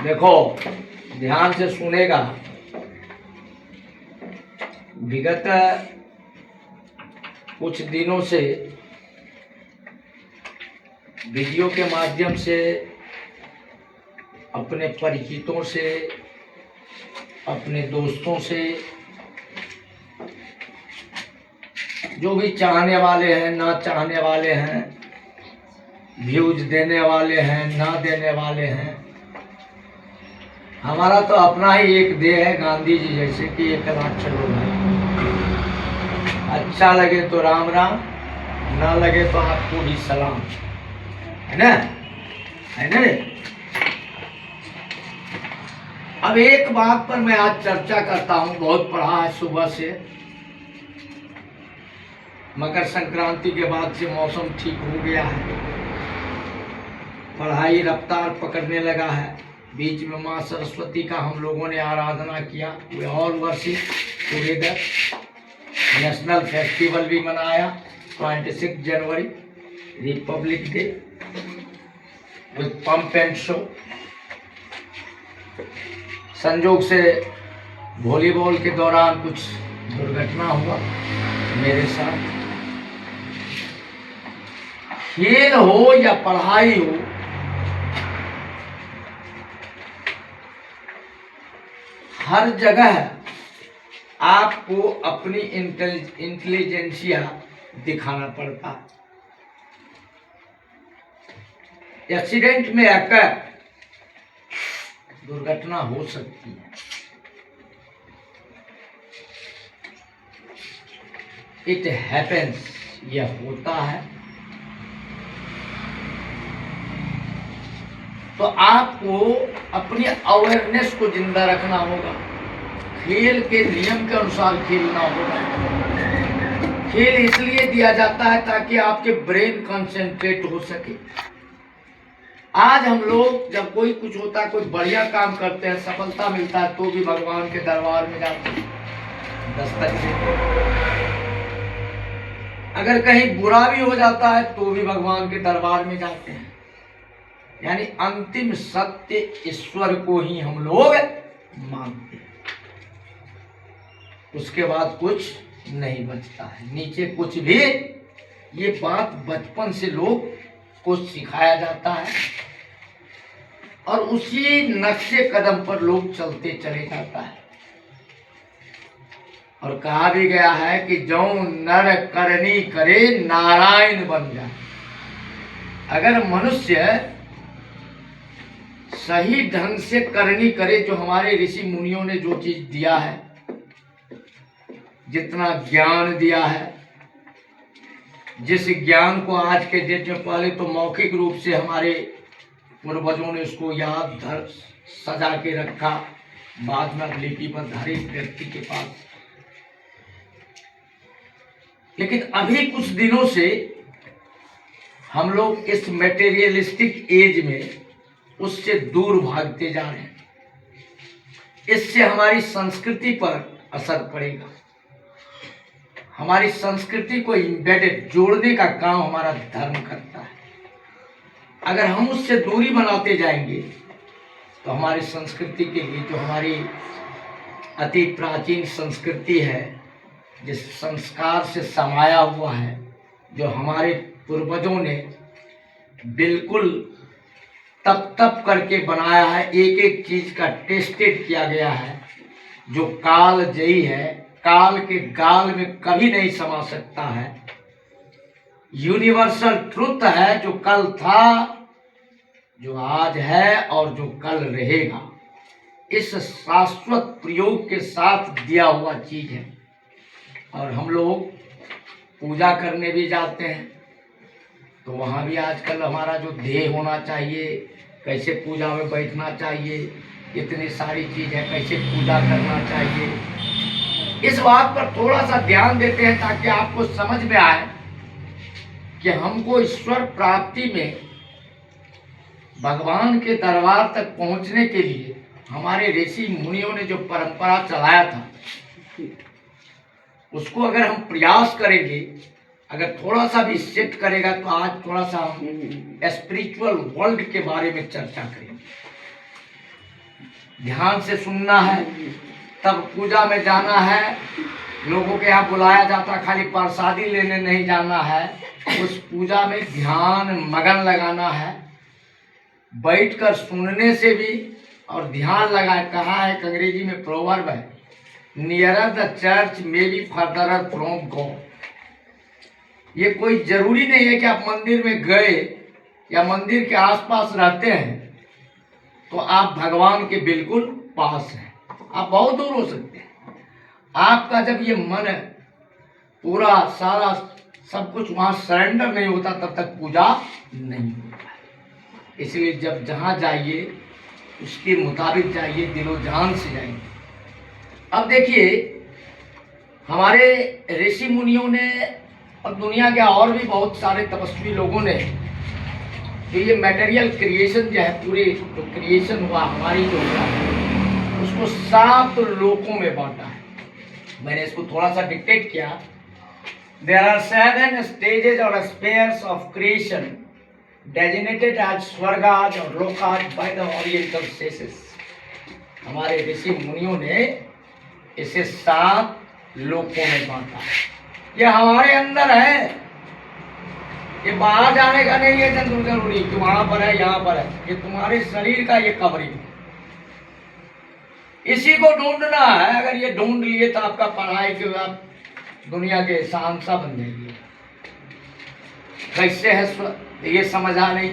देखो ध्यान से सुनेगा। विगत कुछ दिनों से वीडियो के माध्यम से अपने परिचितों से, अपने दोस्तों से, जो भी चाहने वाले हैं, ना चाहने वाले हैं, व्यूज देने वाले हैं, ना देने वाले हैं, हमारा तो अपना ही एक देह है गांधी जी जैसे कि 1 लाख चलो भाई। अच्छा लगे तो राम राम, ना लगे तो आपको भी सलाम, है ना, है ना। अब एक बात पर मैं आज चर्चा करता हूं, बहुत पढ़ा है सुबह से। मकर संक्रांति के बाद से मौसम ठीक हो गया है, पढ़ाई रफ्तार पकड़ने लगा है। बीच में माँ सरस्वती का हम लोगों ने आराधना किया, we all worship together. National festival भी मनाया 26 जनवरी, republic day with pomp and show. संयोग से वॉलीबॉल के दौरान कुछ दुर्घटना हुआ मेरे साथ। खेल हो या पढ़ाई हो, हर जगह आपको अपनी इंटेलिजेंसिया दिखाना पड़ता है। एक्सीडेंट में आकर दुर्घटना हो सकती है। इट हैपेंस, यह होता है। तो आपको अपनी अवेयरनेस को जिंदा रखना होगा। खेल के नियम के अनुसार खेलना होगा। खेल इसलिए दिया जाता है ताकि आपके ब्रेन कंसंट्रेट हो सके। आज हम लोग जब कोई कुछ होता है, कोई बढ़िया काम करते हैं, सफलता मिलता है, तो भी भगवान के दरबार में जाते हैं, दस्तक देते हैं। अगर कहीं बुरा भी हो जाता है तो भी भगवान के दरबार में जाते हैं। यानी अंतिम सत्य ईश्वर को ही हम लोग मानते हैं। उसके बाद कुछ नहीं बचता है, नीचे कुछ भी। ये बात बचपन से लोग को सिखाया जाता है और उसी नक्शे कदम पर लोग चलते चले जाता है। और कहा भी गया है कि जो नर करनी करे नारायण बन जाए। अगर मनुष्य सही ढंग से करनी करे, जो हमारे ऋषि मुनियों ने जो चीज दिया है, जितना ज्ञान दिया है, जिस ज्ञान को आज के डेट में, पहले तो मौखिक रूप से हमारे पूर्वजों ने उसको याद धर सजा के रखा, बाद में लिपि पर धारित व्यक्ति के पास। लेकिन अभी कुछ दिनों से हम लोग इस मटेरियलिस्टिक एज में उससे दूर भागते जा रहे हैं। इससे हमारी संस्कृति पर असर पड़ेगा। हमारी संस्कृति को एम्बेडेड जोड़ने का काम हमारा धर्म करता है। अगर हम उससे दूरी बनाते जाएंगे तो हमारी संस्कृति के लिए, जो हमारी अति प्राचीन संस्कृति है, जिस संस्कार से समाया हुआ है, जो हमारे पूर्वजों ने बिल्कुल तप तप करके बनाया है, एक एक चीज का टेस्टेड किया गया है, जो काल जयी है, काल के गाल में कभी नहीं समा सकता है, यूनिवर्सल ट्रुथ है, जो कल था, जो आज है और जो कल रहेगा। इस शाश्वत प्रयोग के साथ दिया हुआ चीज है। और हम लोग पूजा करने भी जाते हैं तो वहाँ भी आजकल हमारा जो ध्येय होना चाहिए, कैसे पूजा में बैठना चाहिए, इतनी सारी चीज है, कैसे पूजा करना चाहिए, इस बात पर थोड़ा सा ध्यान देते हैं ताकि आपको समझ में आए कि हमको ईश्वर प्राप्ति में, भगवान के दरबार तक पहुंचने के लिए हमारे ऋषि मुनियों ने जो परंपरा चलाया था, उसको अगर हम प्रयास करेंगे, अगर थोड़ा सा भी सेट करेगा, तो आज थोड़ा सा हम स्पिरिचुअल वर्ल्ड के बारे में चर्चा करेंगे। ध्यान से सुनना है, तब पूजा में जाना है। लोगों के यहाँ बुलाया जाता, खाली प्रसादी लेने नहीं जाना है, उस पूजा में ध्यान मगन लगाना है। बैठकर सुनने से भी और ध्यान लगा, कहा है कि अंग्रेजी में प्रोवर्ब है, nearer the church may be further from God. ये कोई जरूरी नहीं है कि आप मंदिर में गए या मंदिर के आसपास रहते हैं तो आप भगवान के बिल्कुल पास हैं। आप बहुत दूर हो सकते हैं। आपका जब ये मन पूरा सारा सब कुछ वहां सरेंडर नहीं होता तब तक पूजा नहीं होता है। इसलिए जब जहां जाइए उसके मुताबिक जाइए, दिलो जान से जाइए। अब देखिए, हमारे ऋषि मुनियों ने और दुनिया के और भी बहुत सारे तपस्वी लोगों ने जो ये मटेरियल क्रिएशन जो है, पूरे जो क्रिएशन हुआ हमारी जो हुआ उसको 7 लोकों में बांटा है। मैंने इसको थोड़ा सा डिक्टेट किया। देयर आर 7 स्टेजेस और spheres of creation designated as swargas और lokas by the oriental sages. हमारे ऋषि मुनियों ने इसे 7 लोकों में बांटा है। ये हमारे अंदर है, ये बाहर जाने का नहीं है जरूरी कि वहां पर है यहाँ पर है। ये तुम्हारे शरीर का ये कवरिंग, इसी को ढूंढना है। अगर ये ढूंढ लिए तो आपका पढ़ाई के बाद दुनिया के शहंशाह बन जाएंगे। कैसे है ये समझा नहीं,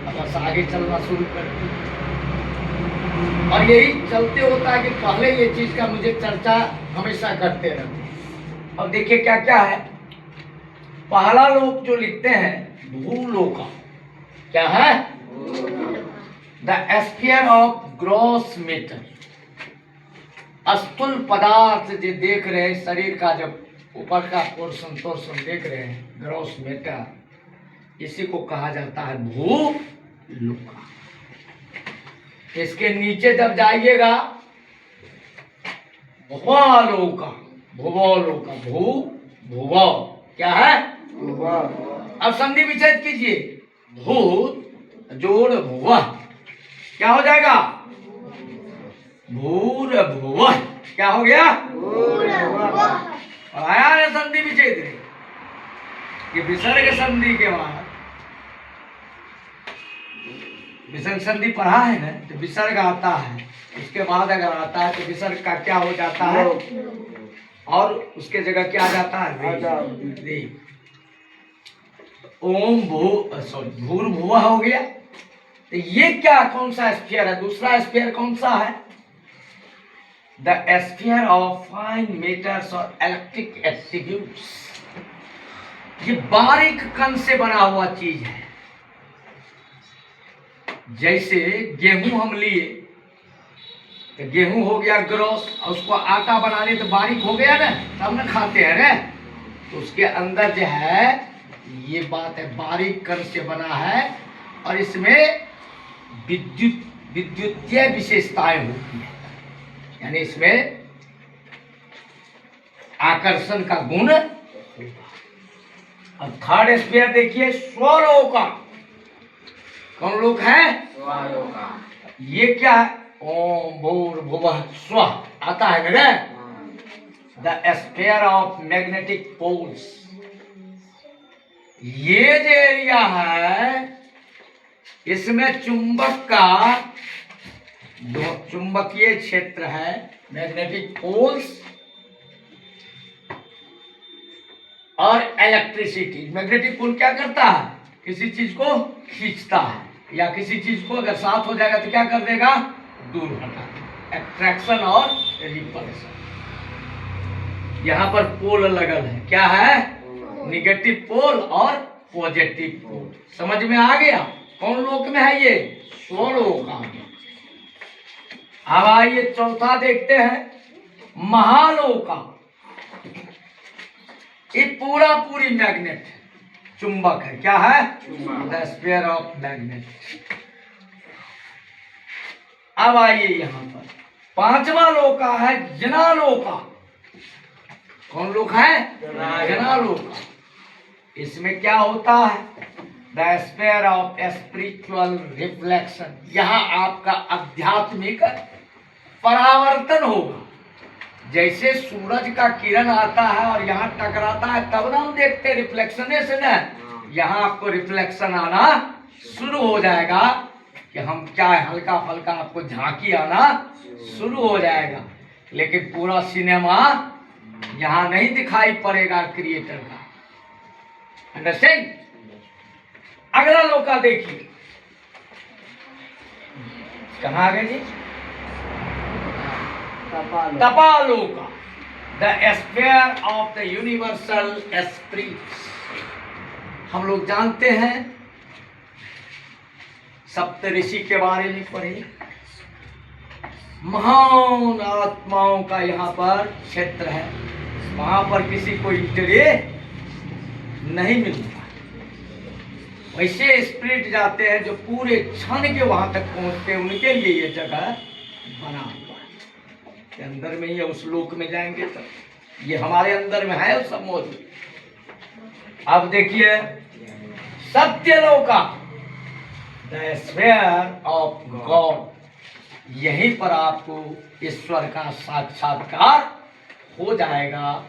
बस आगे चलना शुरू कर दिया। और यही चलते होता है कि पहले ये चीज का मुझे चर्चा हमेशा करते रहते। अब देखिए क्या क्या है। पहला लोक जो लिखते हैं भूलोका, क्या है? The sphere of gross matter. स्थूल पदार्थ जो देख रहे हैं, शरीर का जब ऊपर का पोर्शन देख रहे हैं, ग्रॉस मैटर, इसी को कहा जाता है भूलोका। इसके नीचे जब जाइएगा भुवलोका, भुवलोका, भुव क्या है? अब संधि विच्छेद कीजिए, भूत जोड़ भुव क्या हो जाएगा? भूर भुव। क्या हो गया? और आया है संधि विच्छेद। ये विसर्ग संधि के बाद विसर्ग संधि पढ़ा है ना, तो विसर्ग आता है, उसके बाद अगर आता है तो विसर्ग का क्या हो जाता है और उसके जगह क्या आ जाता है? रे। ओम भूर्भुव हो गया। तो ये क्या, कौन सा स्फीयर है? दूसरा स्फीयर कौन सा है? The sphere of fine matters और इलेक्ट्रिक एट्रीब्यूट्स। ये बारीक कण से बना हुआ चीज है। जैसे गेहूं हम लिए तो गेहूं हो गया ग्रोस, और उसको आटा बनाने तो बारीक हो गया ना, तब ना खाते हैं ना। तो उसके अंदर जो है ये बात है, बारीक कण से बना है और इसमें विद्युतीय विशेषताएं होती है, यानी इसमें आकर्षण का गुण। अब थर्ड स्फीयर देखिए, स्वलोका। कौन लोक है? स्वलोका। ये क्या है? ओम भूर्भुवः स्वः आता है मेरे। The sphere of magnetic poles. ये जो एरिया है इसमें चुंबक का जो चुंबकीय क्षेत्र है, मैग्नेटिक पोल्स और इलेक्ट्रिसिटी। मैग्नेटिक पोल क्या करता है? किसी चीज को खींचता है, या किसी चीज को अगर साथ हो जाएगा तो क्या कर देगा? दूर हटा। अट्रैक्शन और रिपल्शन। यहाँ पर पोल लगल है, क्या है? निगेटिव पोल और पॉजिटिव पोल। समझ में आ गया? कौन लोक में है ये? स्वलोक आ गया। अब आइए चौथा देखते हैं, महालोका। ये पूरी मैग्नेट है, चुंबक है। क्या है? The sphere of magnet. अब आइए यहां पर पांचवा लोका है जनालोका। कौन लोक है? जनालोका। इसमें क्या होता है? The sphere of spiritual reflection, यहाँ आपका आध्यात्मिक परावर्तन होगा। जैसे सूरज का किरण आता है और यहाँ टकराता है तब ना हम देखते हैं रिफ्लेक्शन से ना, यहाँ आपको रिफ्लेक्शन आना शुरू हो जाएगा कि हम क्या है, हल्का फल्का आपको झांकी आना शुरू हो जाएगा। लेकिन पूरा सिनेमा यहाँ नहीं दिखाई पड़ेगा क्रिएटर का। अंडरस्टैंड? अगला लोका देखिए, कहाँ आ गए जी? Tapaloka, the sphere of the universal spirit. हम लोग जानते हैं सप्तऋषि के बारे में पढ़े, महान आत्माओं का यहाँ पर क्षेत्र है, वहां पर किसी को एंट्री नहीं मिलता। वैसे स्पिरिट जाते हैं जो पूरे क्षण के वहां तक पहुंचते हैं, उनके लिए ये जगह बना हुआ है कि अंदर में ही उस लोक में जाएंगे तब, ये हमारे अंदर में है सब मौजूद। अब देखिए सत्यलोका, द स्फीयर ऑफ गॉड, यहीं पर आपको ईश्वर का साक्षात्कार हो जाएगा।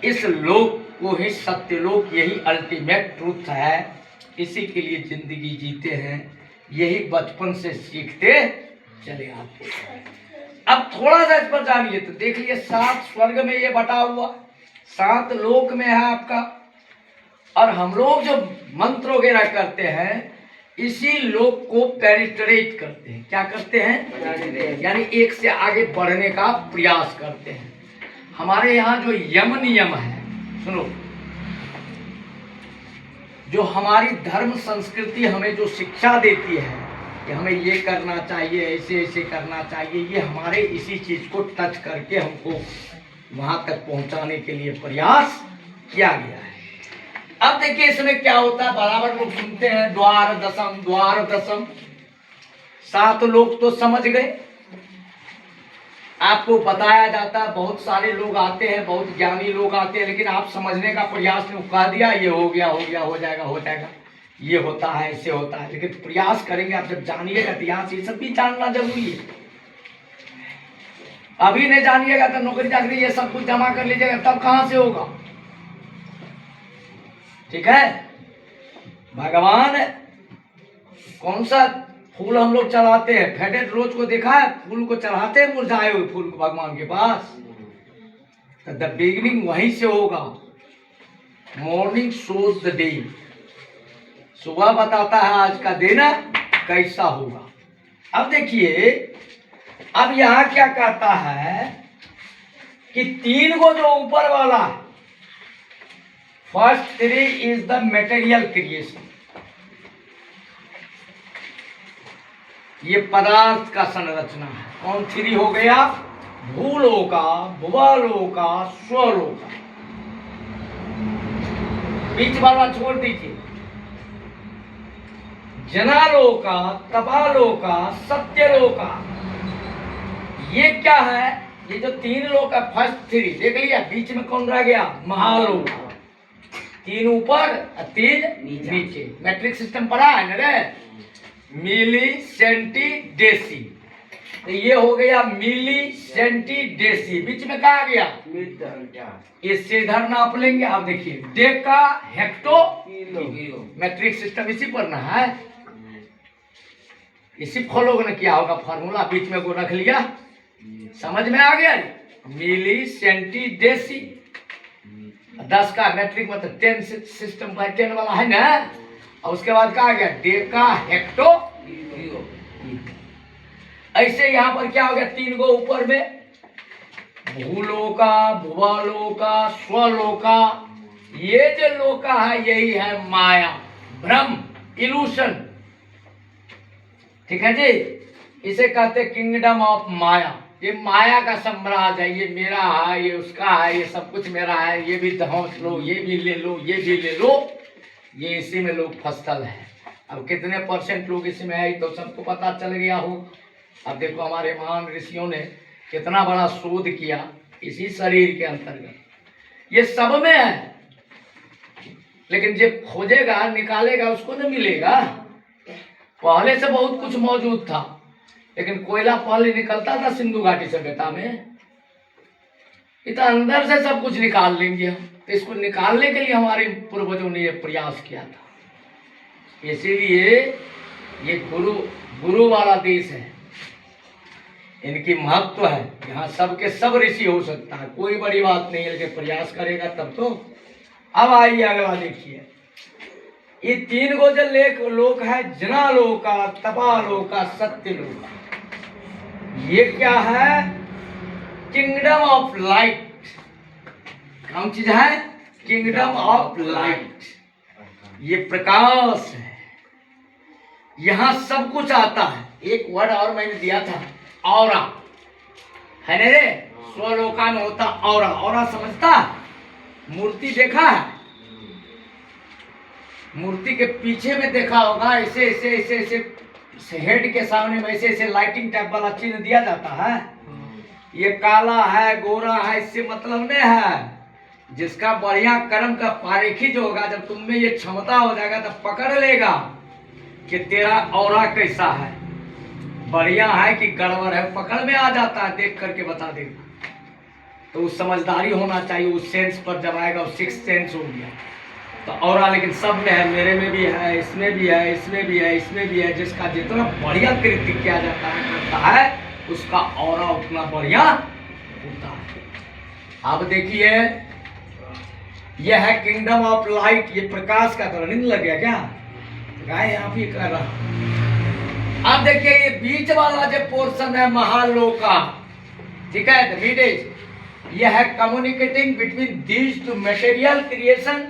इस लोक को ही सत्यलोक, यही अल्टीमेट ट्रूथ है, इसी के लिए जिंदगी जीते हैं, यही बचपन से सीखते चले आते हैं। अब थोड़ा सा इस पर जानिए तो देख लिए 7 स्वर्ग में ये बटा हुआ, 7 लोक में है आपका। और हम लोग जो मंत्र वगैरह करते हैं इसी लोक को पेनिट्रेट करते हैं। क्या करते हैं? यानी एक से आगे बढ़ने का प्रयास करते हैं। हमारे यहाँ जो यम नियम है, सुनो, जो हमारी धर्म संस्कृति हमें जो शिक्षा देती है कि हमें ये करना चाहिए, ऐसे ऐसे करना चाहिए, ये हमारे इसी चीज को टच करके हमको वहां तक पहुंचाने के लिए प्रयास किया गया है। अब देखिए इसमें क्या होता है, बराबर लोग सुनते हैं द्वार दशम, द्वार दशम। 7 लोग तो समझ गए, आपको बताया जाता है, बहुत सारे लोग आते हैं, बहुत ज्ञानी लोग आते हैं, लेकिन आप समझने का प्रयास नहीं, कह दिया ये हो गया, हो गया, हो जाएगा, हो जाएगा, ये होता है, ऐसे होता है। लेकिन प्रयास करेंगे आप, जब जानिएगा इतिहास, ये सब भी जानना जरूरी है। अभी नहीं जानिएगा तो नौकरी चाकरी ये सब कुछ जमा कर लीजिएगा, तब कहां से होगा? ठीक है। भगवान कौन सा फूल हम लोग चढ़ाते हैं? फेडेड रोज को देखा है? फूल को चढ़ाते हैं, मुरझाए हुए फूल को भगवान के पास। तो द बिगिनिंग वहीं से होगा। मॉर्निंग शोज द डे, सुबह बताता है आज का दिन कैसा होगा। अब देखिए, अब यहां क्या कहता है कि 3 को जो ऊपर वाला है, first 3 is the material creation, ये पदार्थ का संरचना है। कौन 3 हो गया? भूलोका, भुवलोका, स्वलोका। बीच वाला छोड़ दीजिए। जनालोका, तपालोका, सत्यलोका, ये क्या है? ये जो 3 लोक है, फर्स्ट 3 देख लिया, बीच में कौन रह गया? महालोक। 3 ऊपर, 3 नीचे। मैट्रिक सिस्टम पढ़ा है ना रे? मिली, सेंटी, डेसी। तो ये हो गया मिली, सेंटी, डेसी। बीच में कहा गया? इससे इधर नाप लेंगे। आप देखिए, डेका, हेक्टो, मैट्रिक सिस्टम इसी पर ना है, इसी फॉलो ने किया होगा फॉर्मूला, बीच में को रख लिया। समझ में आ गया? मिली, सेंटी, डेसी। 10 का मैट्रिक मतलब 10 सिस्टम का 10 वाला है ना। और उसके बाद कहा गया डेका, हेक्टो, ऐसे यहां पर क्या हो गया? 3 को ऊपर में भूलोका, भुवलोका, स्वलोका। ये जो लोका है यही है माया, भ्रम, इल्यूशन। ठीक है जी, इसे कहते किंगडम ऑफ माया। ये माया का साम्राज्य है, ये मेरा है, ये उसका है, ये सब कुछ मेरा है, ये भी धौंस लो, ये भी ले लो, ये भी ले लो। ये इसी में लोग फंसल है। अब कितने % लोग इसमें है तो सबको पता चल गया हो। अब देखो हमारे महान ऋषियों ने कितना बड़ा शोध किया इसी शरीर के अंतर्गत, ये सब में है। लेकिन जब खोजेगा निकालेगा उसको तो मिलेगा। पहले से बहुत कुछ मौजूद था, लेकिन कोयला पहले निकलता था सिंधु घाटी सभ्यता में, इतना अंदर से सब कुछ निकाल लेंगे हम। तो इसको निकालने के लिए हमारे पूर्वजों ने यह प्रयास किया था। इसीलिए ये गुरु वाला देश है, इनकी महत्व है। यहाँ सबके सब ऋषि हो सकता है, कोई बड़ी बात नहीं है, लेकिन प्रयास करेगा तब तो। अब आइए अगला देखिए, ये 3 गो जो लोक है, जना लोका, तपा लोका, सत्य लोका। ये क्या है? Kingdom of light. कौन चीज है? Kingdom of light. ये प्रकाश है, यहां सब कुछ आता है। एक वर्ड और मैंने दिया था, औरा है ना रे, स्वलोका में होता औरा। औरा समझता? मूर्ति देखा है? मूर्ति के पीछे में देखा होगा, ऐसे ऐसे ऐसे ऐसे हेड के सामने में ऐसे ऐसे लाइटिंग टाइप वाला चिन्ह दिया जाता है। ये काला है, गोरा है, इससे मतलब नहीं है। जिसका बढ़िया कर्म का पारेखी जो होगा, जब तुम में ये क्षमता हो जाएगा तब पकड़ लेगा कि तेरा औरा कैसा है, बढ़िया है कि गड़बड़ है, पकड़ में आ जाता है, देख करके बता देगा। तो उस समझदारी होना चाहिए, उस सेंस पर जब आएगा, उस 6th सेंस हो गया तो औरा। लेकिन सब में है, मेरे में भी है, इसमें भी है, इसमें भी है, इसमें भी है। जिसका जितना बढ़िया कृत्य किया जाता है, करता है, उसका औरा उतना बढ़िया होता है। अब देखिए, यह है किंगडम ऑफ लाइट। ये प्रकाश का तो नींद लग गया क्या? गाय आप ही कर रहा। अब देखिए, ये बीच वाला जो पोर्शन है महालोका, ठीक है, द मिड एज, यह है communicating between these two material creation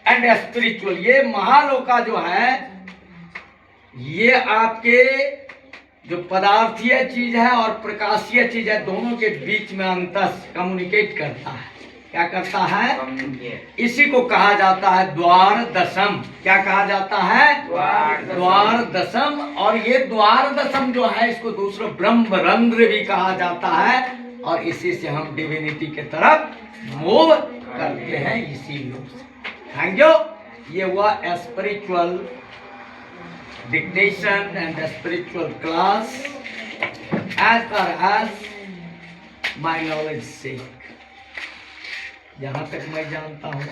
and spiritual. ये महालोका जो है, ये आपके जो पदार्थीय चीज है और प्रकाशीय चीज है, दोनों के बीच में अंतर कम्युनिकेट करता है। क्या करता है? इसी को कहा जाता है द्वार दशम। क्या कहा जाता है? द्वार दशम। और ये द्वार दशम जो है, इसको दूसरा ब्रह्मरंध्र भी कहा जाता है, और इसी से हम डिविनिटी के तरफ मूव करते हैं, इसी लोग से। Thank you. ये हुआ spiritual dictation and spiritual class as per as my knowledge से, जहां तक मैं जानता हूँ।